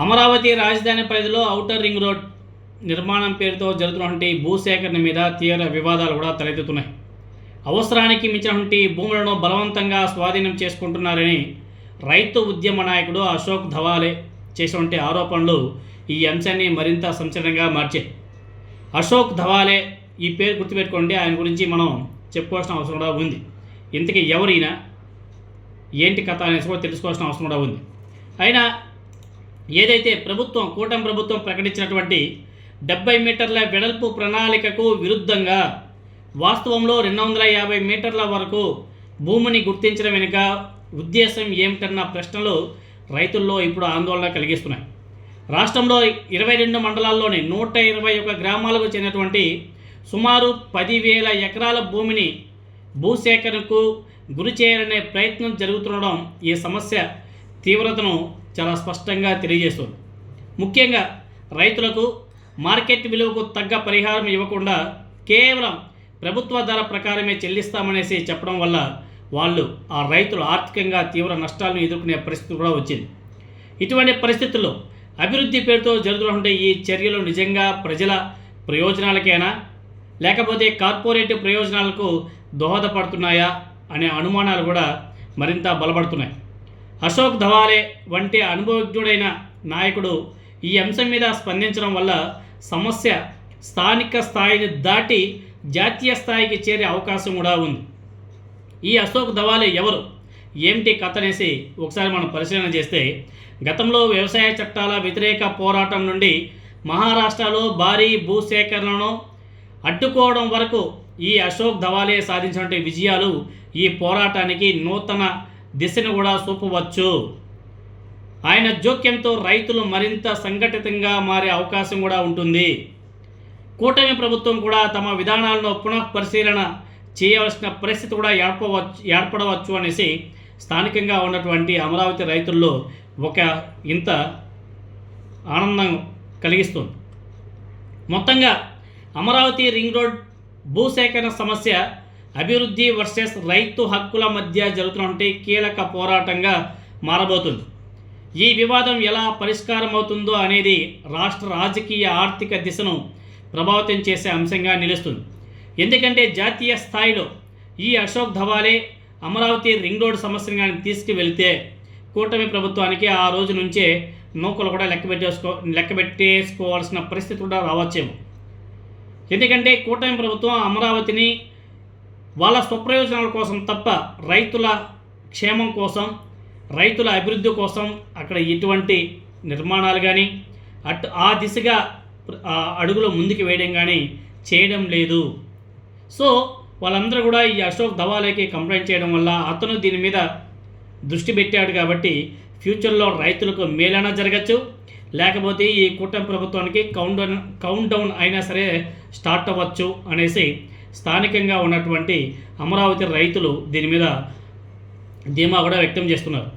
అమరావతి రాజధాని పరిధిలో outer ring road నిర్మాణం పేరుతో జరుగుతున్నటువంటి భూసేకరణ మీద తీవ్ర వివాదాలు కూడా తలెత్తుతున్నాయి. అవసరానికి మించినటువంటి భూములను బలవంతంగా స్వాధీనం చేసుకుంటున్నారని రైతు ఉద్యమ నాయకుడు అశోక్ ధవాలే చేసినటువంటి ఆరోపణలు ఈ అంశాన్ని మరింత సంచలనంగా మార్చాయి. అశోక్ ధవాలే ఈ పేరు గుర్తుపెట్టుకోండి, ఆయన గురించి మనం చెప్పుకోవాల్సిన అవసరం కూడా ఉంది. ఇంతకీ ఎవరైనా ఏంటి కథ అనేసి కూడా తెలుసుకోవాల్సిన అవసరం కూడా ఉంది. అయినా ఏదైతే కూటమి ప్రభుత్వం ప్రకటించినటువంటి 70 మీటర్ల వెడల్పు ప్రణాళికకు విరుద్ధంగా వాస్తవంలో 250 మీటర్ల వరకు భూమిని గుర్తించడం వెనుక ఉద్దేశం ఏమిటన్న ప్రశ్నలు రైతుల్లో ఇప్పుడు ఆందోళన కలిగిస్తున్నాయి. రాష్ట్రంలో 22 మండలాల్లోని 121 గ్రామాలకు చెందినటువంటి సుమారు 10,000 ఎకరాల భూమిని భూసేకరణకు గురి చేయాలనే ప్రయత్నం జరుగుతుండడం ఈ సమస్య తీవ్రతను చాలా స్పష్టంగా తెలియజేస్తుంది. ముఖ్యంగా రైతులకు మార్కెట్ విలువకు తగ్గ పరిహారం ఇవ్వకుండా కేవలం ప్రభుత్వ ధర ప్రకారమే చెల్లిస్తామనేసి చెప్పడం వల్ల ఆ రైతులు ఆర్థికంగా తీవ్ర నష్టాలను ఎదుర్కొనే పరిస్థితి కూడా వచ్చింది. ఇటువంటి పరిస్థితుల్లో అభివృద్ధి పేరుతో జరుగుతున్నటువంటి ఈ చర్యలు నిజంగా ప్రజల ప్రయోజనాలకేనా లేకపోతే కార్పొరేట్ ప్రయోజనాలకు దోహదపడుతున్నాయా అనే అనుమానాలు కూడా మరింత బలపడుతున్నాయి. అశోక్ ధవాలే వంటి అనుభవజ్ఞుడైన నాయకుడు ఈ అంశం మీద స్పందించడం వల్ల సమస్య స్థానిక స్థాయిని దాటి జాతీయ స్థాయికి చేరే అవకాశం కూడా ఉంది. ఈ అశోక్ ధవాలే ఎవరు, ఏమిటి కథ అనేసి ఒకసారి మనం పరిశీలన చేస్తే, గతంలో వ్యవసాయ చట్టాల వ్యతిరేక పోరాటం నుండి మహారాష్ట్రలో భారీ భూసేకరణను అడ్డుకోవడం వరకు ఈ అశోక్ ధవాలే సాధించినటువంటి విజయాలు ఈ పోరాటానికి నూతన దిశను కూడా చూపవచ్చు. ఆయన జోక్యంతో రైతులు మరింత సంఘటితంగా మారే అవకాశం కూడా ఉంటుంది. కూటమి ప్రభుత్వం కూడా తమ విధానాలను పునఃపరిశీలన చేయవలసిన పరిస్థితి కూడా ఏర్పడవచ్చు అనేసి స్థానికంగా ఉన్నటువంటి అమరావతి రైతుల్లో ఒక ఇంత ఆనందం కలిగిస్తుంది. మొత్తంగా అమరావతి రింగ్ రోడ్ భూసేకరణ సమస్య అభివృద్ధి వర్సెస్ రైతు హక్కుల మధ్య జరుగుతున్నటువంటి కీలక పోరాటంగా మారబోతుంది. ఈ వివాదం ఎలా పరిష్కారం అవుతుందో అనేది రాష్ట్ర రాజకీయ ఆర్థిక దిశను ప్రభావితం చేసే అంశంగా నిలుస్తుంది. ఎందుకంటే జాతీయ స్థాయిలో ఈ అశోక్ ధవాలే అమరావతి రింగ్ రోడ్ సమస్యను కానీ తీసుకువెళితే కూటమి ప్రభుత్వానికి ఆ రోజు నుంచే నౌకలు కూడా లెక్కబెట్టేసుకోవాల్సిన పరిస్థితి కూడా రావచ్చేమో. ఎందుకంటే కూటమి ప్రభుత్వం అమరావతిని వాళ్ళ స్వప్రయోజనాల కోసం తప్ప రైతుల క్షేమం కోసం, రైతుల అభివృద్ధి కోసం అక్కడ ఎటువంటి నిర్మాణాలు కానీ ఆ దిశగా అడుగులు ముందుకు వేయడం కానీ చేయడం లేదు. సో వాళ్ళందరూ కూడా ఈ అశోక్ ధవాలేకి కంప్లైంట్ చేయడం వల్ల అతను దీని మీద దృష్టి పెట్టాడు కాబట్టి ఫ్యూచర్లో రైతులకు మేలైనా జరగచ్చు, లేకపోతే ఈ కూటమి ప్రభుత్వానికి కౌంట్ డౌన్ అయినా సరే స్టార్ట్ అవ్వచ్చు అనేసి స్థానికంగా ఉన్నటువంటి అమరావతి రైతులు దీని మీద ధీమా కూడా వ్యక్తం చేస్తున్నారు.